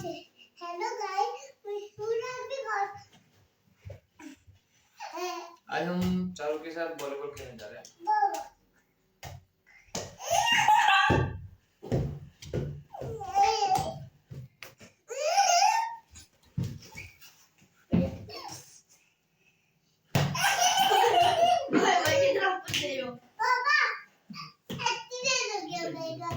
Hello guys, मैं सूरज भी आज हम चारों के साथ वॉलीबॉल खेलने जा रहे हैं। पापा एक्सीडेंट हो गया मेरा।